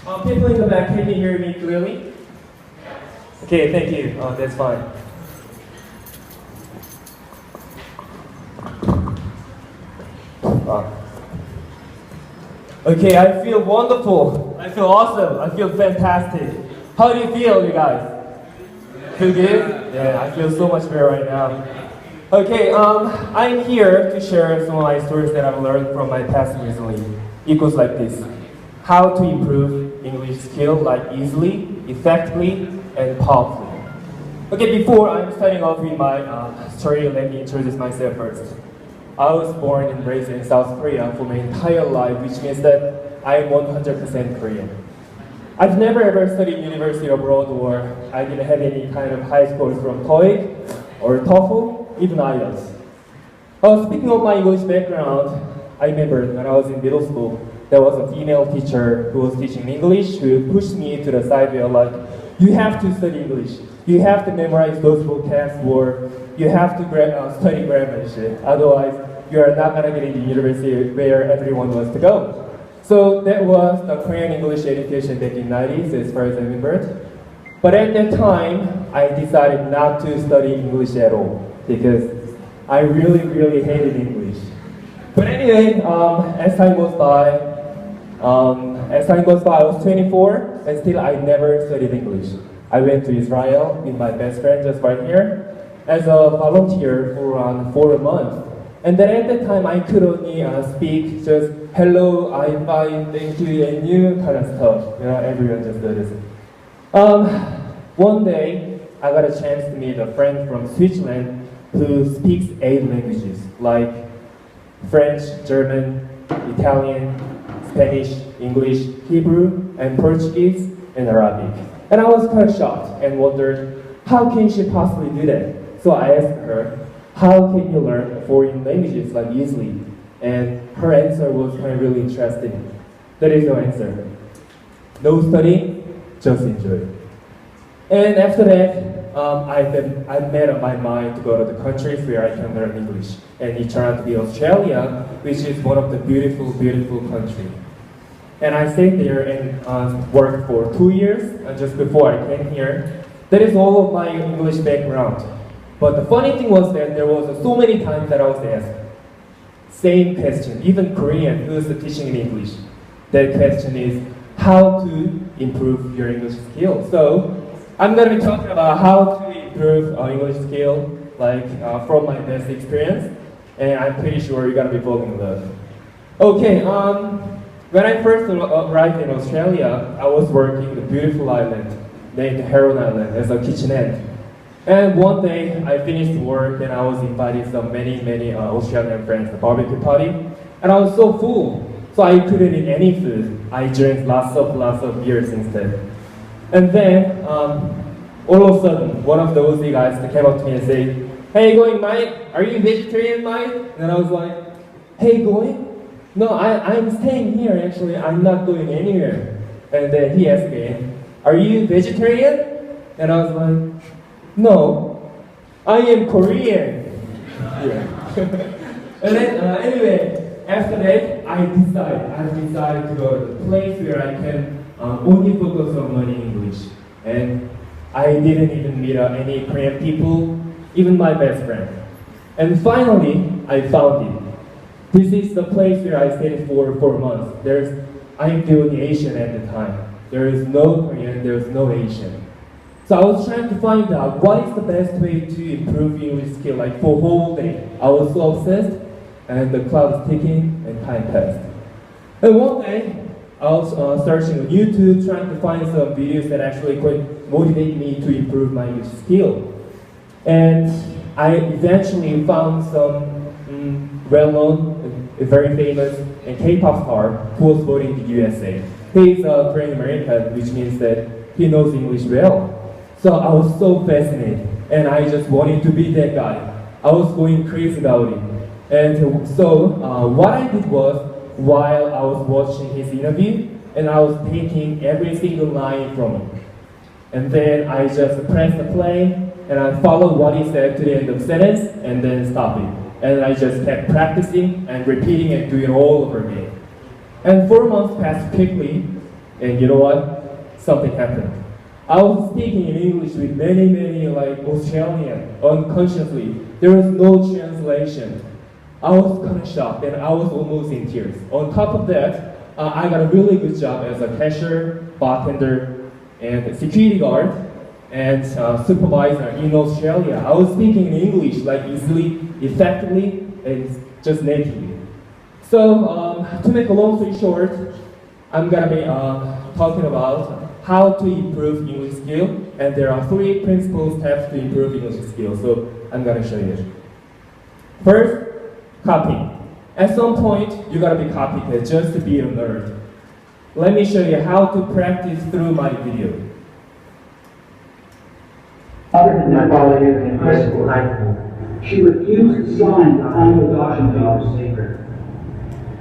People in the back, can you hear me clearly? Okay, thank you. That's fine. Okay, I feel wonderful. I feel awesome. I feel fantastic. How do you feel, you guys? Feel good? Yeah, I feel so much better right now. Okay, I'm here to share some of my stories that I've learned from my past recently. It goes like this. How to improve English skill like easily, effectively, and powerfully. Okay, before I'm starting off with my story, let me introduce myself first. I was born and raised in South Korea for my entire life, which means that I am 100% Korean. I've never ever studied university abroad, or I didn't have any kind of high scores from TOEIC or TOEFL, even IELTS. Speaking of my English background, I remember when I was in middle school, there was a female teacher who was teaching English who pushed me to the side where like, you have to study English. You have to memorize those vocabs, or you have to study grammar and shit. Otherwise, you are not going to get into university where everyone wants to go. So that was the Korean English education back in the 90s, as far as I remember. But at that time, I decided not to study English at all because I really hated English. But anyway, as time goes by, I was 24, and still I never studied English. I went to Israel with my best friend just right here as a volunteer for around 4 months. And then at that time, I could only speak just hello, I'm fine, thank you, and you kind of stuff. You know, everyone just does this. One day, I got a chance to meet a friend from Switzerland who speaks 8 languages, like French, German, Italian, Spanish, English, Hebrew, and Portuguese, and Arabic. And I was quite shocked and wondered, how can she possibly do that? So I asked her, how can you learn foreign languages like easily? And her answer was kind of really interesting. That is her answer. No studying, just enjoy. And after that, I made up my mind to go to the countries where I can learn English. And it turned out to be Australia, which is one of the beautiful countries. And I stayed there and worked for 2 years, just before I came here. That is all of my English background. But the funny thing was that there was so many times that I was asked, same question, even Korean, who's teaching in English. That question is, how to improve your English skill. So, I'm going to be talking about how to improve English skill, like from my best experience, and I'm pretty sure you're going to be following that. Okay, when I first arrived in Australia, I was working in a beautiful island named Heron Island as a kitchenette. And one day, I finished work and I was invited to many Australian friends to a barbecue party. And I was so full, so I couldn't eat any food. I drank lots of beers instead. And then, all of a sudden, one of the Aussie guys came up to me and said, "Hey, going, mate? Are you vegetarian, mate?" And I was like, "Hey, going? No, I'm staying here, actually. I'm not going anywhere." And then he asked me, "Are you vegetarian?" And I was like, "No, I am Korean." Yeah. And then, anyway, after that, I decided to go to the place where I can only focus on learning English. And I didn't even meet any Korean people, even my best friend. And finally, I found it. This is the place where I stayed for 4 months. I'm the only Asian at the time. There is no Korean, there is no Asian. So I was trying to find out what is the best way to improve English skill, like for a whole day. I was so obsessed, and the clock was ticking, and time passed. And one day, I was searching on YouTube, trying to find some videos that actually could motivate me to improve my English skill. And I eventually found some well-known, very famous, and K-pop star who was born in the USA. He's a Korean American, which means that he knows English well. So I was so fascinated, and I just wanted to be that guy. I was going crazy about it. And so what I did was, while I was watching his interview, and I was taking every single line from him. And then I just pressed the play, and I followed what he said to the end of the sentence, and then stop it. And I just kept practicing and repeating and doing it all over again. And 4 months passed quickly, And you know what? Something happened. I was speaking in English with many like Australian unconsciously. There was no translation. I was kind of shocked and I was almost in tears. On top of that, I got a really good job as a cashier, bartender, and security guard, and supervisor in Australia. I was speaking in English like easily, effectively, and just natively. So to make a long story short, I'm gonna be talking about how to improve English skill, and there are 3 principal steps to improve English skill. So I'm gonna show you. First, copy. At some point, you gotta be copycat just to be a nerd. Let me show you how to practice through my video. Other than my father in high school, she refused to sign the final adoption papers.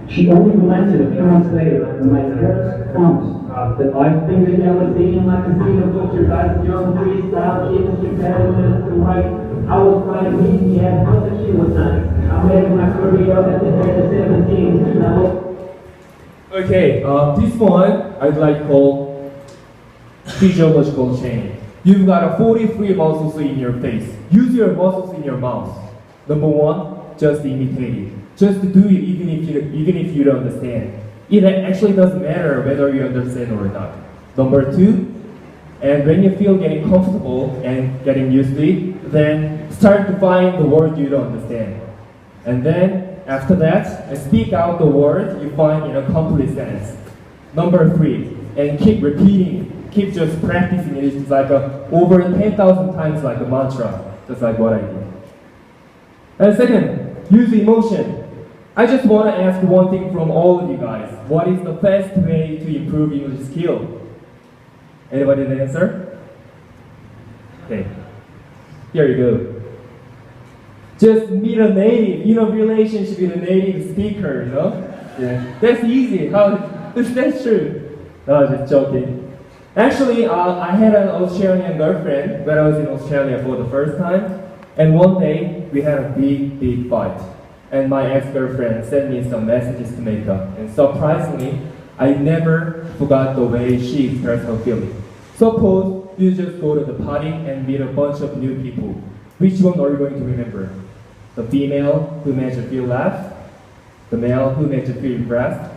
She only relented a few months later when my parents promised that I'd been together being like a scene of butcher, guys, young freestyle, kids, competitiveness, and right. I was writing meeting, yeah, but she was nice. I made my career at the age of 17. Okay, this one I'd like to call physiological training. You've got 43 muscles in your face. Use your muscles in your mouth. Number 1, just imitate it. Just do it even if you don't understand. It actually doesn't matter whether you understand or not. Number 2, and when you feel getting comfortable and getting used to it, then start to find the word you don't understand. And then after that, speak out the word you find in a complete sentence. Number 3, and keep repeating. Keep just practicing it. It's like over 10,000 times like a mantra, just like what I did. And second, use emotion. I just want to ask one thing from all of you guys. What is the best way to improve English skill? Anybody the answer? Okay, here you go. Just meet a native, relationship with a native speaker, Yeah, that's easy. That's true. No, just joking. Actually, I had an Australian girlfriend when I was in Australia for the first time, and one day we had a big fight. And my ex-girlfriend sent me some messages to make up, and surprisingly, I never forgot the way she expressed her feeling. Suppose you just go to the party and meet a bunch of new people. Which one are you going to remember? The female who made you feel laugh? The male who made you feel impressed?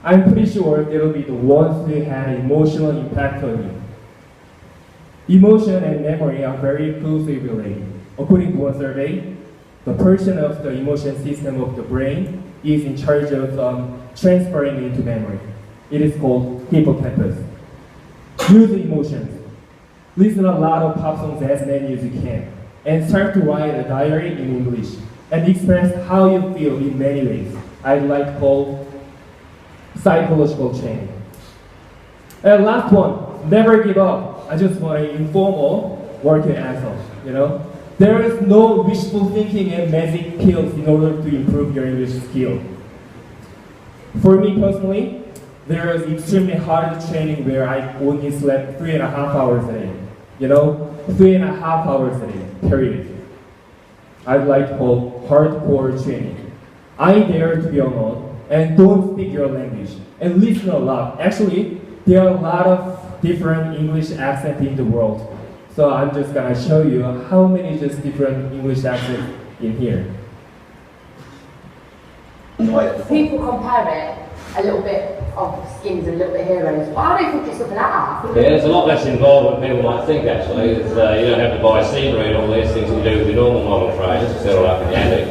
I'm pretty sure it'll be the ones who had emotional impact on you. Emotion and memory are very closely related. According to one survey, the portion of the emotion system of the brain is in charge of transferring into memory. It is called hippocampus. Use emotions. Listen a lot of pop songs as many as you can, and start to write a diary in English and express how you feel in many ways. I'd like to call psychological training. And last one, never give up. I just want to informal work your ass off, There is no wishful thinking and magic pills in order to improve your English skill. For me personally, there is extremely hard training where I only slept 3.5 hours a day. 3.5 hours a day, period. I'd like to call hardcore training. I dare to be alone and don't speak your language and listen a lot. Actually, there are a lot of different English accents in the world. So I'm just gonna show you how many just different English accents in here. People compare it a little bit of skins and a little bit heroes. Well, I don't think it's looking at that. Yeah, there's a lot less involved than people might think actually. You don't have to buy scenery and all these things you do with your normal model trains, because they're all up in the attic.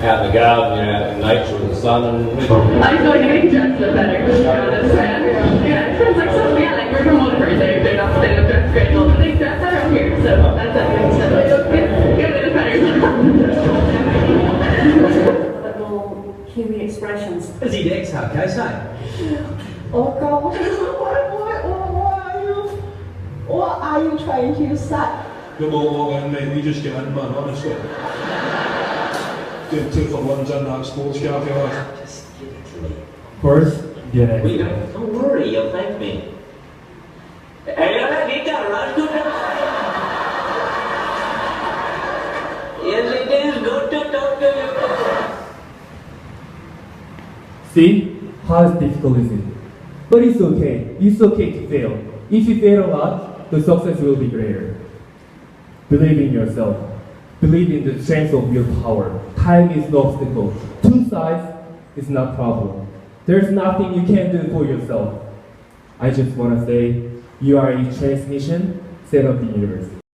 Out in the garden, out in nature with the sun and... I feel like getting dressed a better, to be honest. Yeah, it feels like so, like we're from Waterford, they don't dress great at all, but they dress better up here, so that's it. So they look good, it is better. Little Kiwi expressions. Is he next, okay, say? Oh God, what are you trying to say? You're more long mate, we just get in, man, honestly. Didn't take the lunge in that sports car for us. Just give it to me. First, get it. Well, don't worry, you'll thank me. Yes, it is good to talk to you. See? How difficult is it? But it's okay. It's okay to fail. If you fail a lot, the success will be greater. Believe in yourself. Believe in the strength of your power. Time is the obstacle. Two sides is not a problem. There's nothing you can do for yourself. I just want to say, you are a transmission set of the universe.